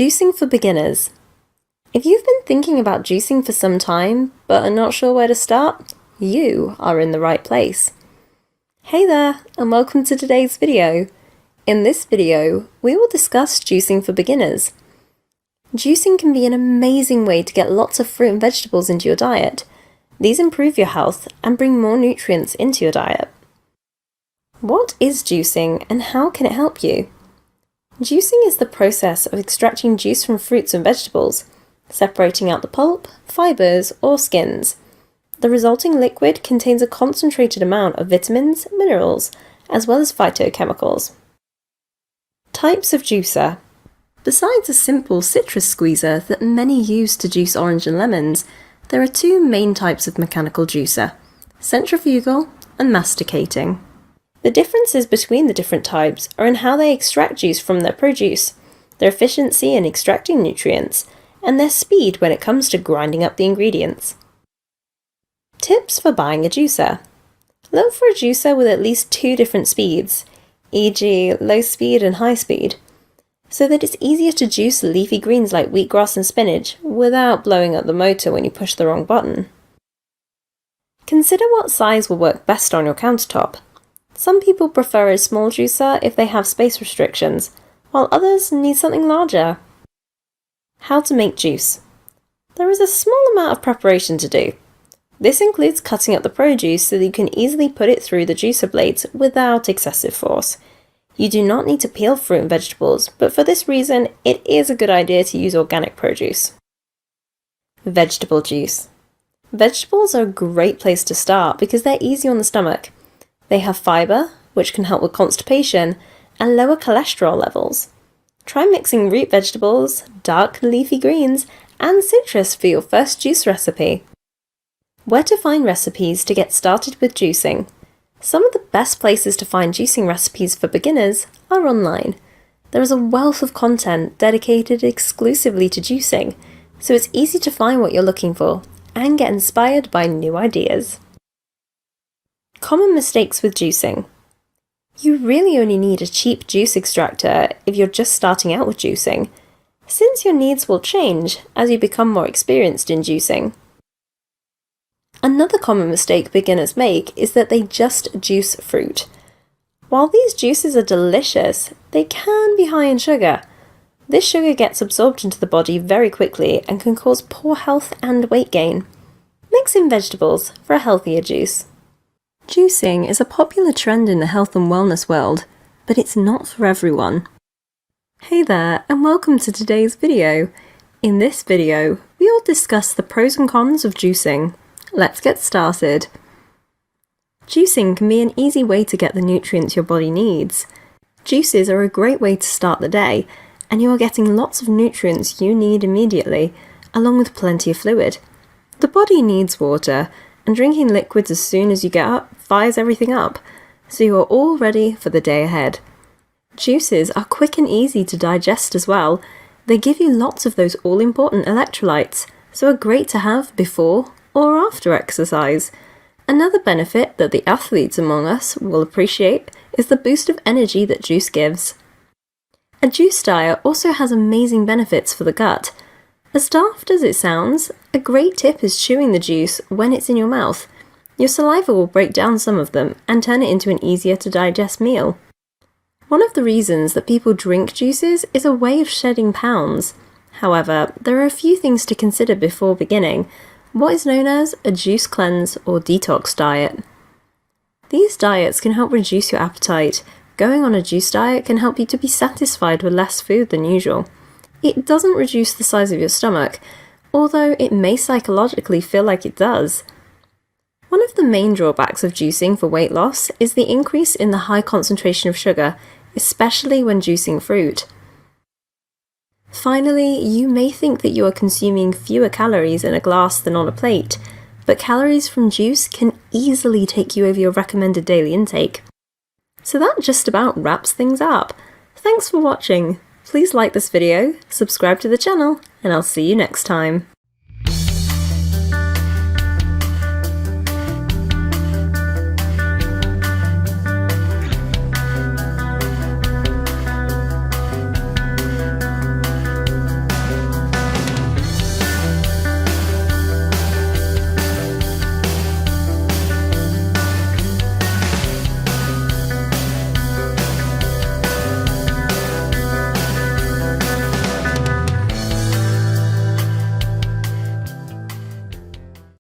Juicing for beginners. If you've been thinking about juicing for some time, but are not sure where to start, you are in the right place. Hey there, and welcome to today's video. In this video, we will discuss juicing for beginners. Juicing can be an amazing way to get lots of fruit and vegetables into your diet. These improve your health and bring more nutrients into your diet. What is juicing and how can it help you? Juicing is the process of extracting juice from fruits and vegetables, separating out the pulp, fibers, or skins. The resulting liquid contains a concentrated amount of vitamins, minerals, as well as phytochemicals. Types of juicer. Besides a simple citrus squeezer that many use to juice orange and lemons, there are two main types of mechanical juicer: centrifugal and masticating. The differences between the different types are in how they extract juice from their produce, their efficiency in extracting nutrients, and their speed when it comes to grinding up the ingredients. Tips for buying a juicer. Look for a juicer with at least two different speeds, e.g. low speed and high speed, so that it's easier to juice leafy greens like wheatgrass and spinach without blowing up the motor when you push the wrong button. Consider what size will work best on your countertop. Some people prefer a small juicer if they have space restrictions, while others need something larger. How to make juice. There is a small amount of preparation to do. This includes cutting up the produce so that you can easily put it through the juicer blades without excessive force. You do not need to peel fruit and vegetables, but for this reason, it is a good idea to use organic produce. Vegetable juice. Vegetables are a great place to start because they're easy on the stomach. They have fibre, which can help with constipation, and lower cholesterol levels. Try mixing root vegetables, dark leafy greens, and citrus for your first juice recipe. Where to find recipes to get started with juicing. Some of the best places to find juicing recipes for beginners are online. There is a wealth of content dedicated exclusively to juicing, so it's easy to find what you're looking for and get inspired by new ideas. Common mistakes with juicing. You really only need a cheap juice extractor if you're just starting out with juicing, since your needs will change as you become more experienced in juicing. Another common mistake beginners make is that they just juice fruit. While these juices are delicious, they can be high in sugar. This sugar gets absorbed into the body very quickly and can cause poor health and weight gain. Mix in vegetables for a healthier juice. Juicing is a popular trend in the health and wellness world, but it's not for everyone. Hey there, and welcome to today's video. In this video, we will discuss the pros and cons of juicing. Let's get started. Juicing can be an easy way to get the nutrients your body needs. Juices are a great way to start the day, and you are getting lots of nutrients you need immediately, along with plenty of fluid. The body needs water, and drinking liquids as soon as you get up fires everything up, so you are all ready for the day ahead. Juices are quick and easy to digest as well. They give you lots of those all-important electrolytes, so are great to have before or after exercise. Another benefit that the athletes among us will appreciate is the boost of energy that juice gives. A juice diet also has amazing benefits for the gut. As daft as it sounds, a great tip is chewing the juice when it's in your mouth. Your saliva will break down some of them and turn it into an easier to digest meal. One of the reasons that people drink juices is a way of shedding pounds. However, there are a few things to consider before beginning what is known as a juice cleanse or detox diet. These diets can help reduce your appetite. Going on a juice diet can help you to be satisfied with less food than usual. It doesn't reduce the size of your stomach, although it may psychologically feel like it does. One of the main drawbacks of juicing for weight loss is the increase in the high concentration of sugar, especially when juicing fruit. Finally, you may think that you are consuming fewer calories in a glass than on a plate, but calories from juice can easily take you over your recommended daily intake. So that just about wraps things up. Thanks for watching. Please like this video, subscribe to the channel, and I'll see you next time.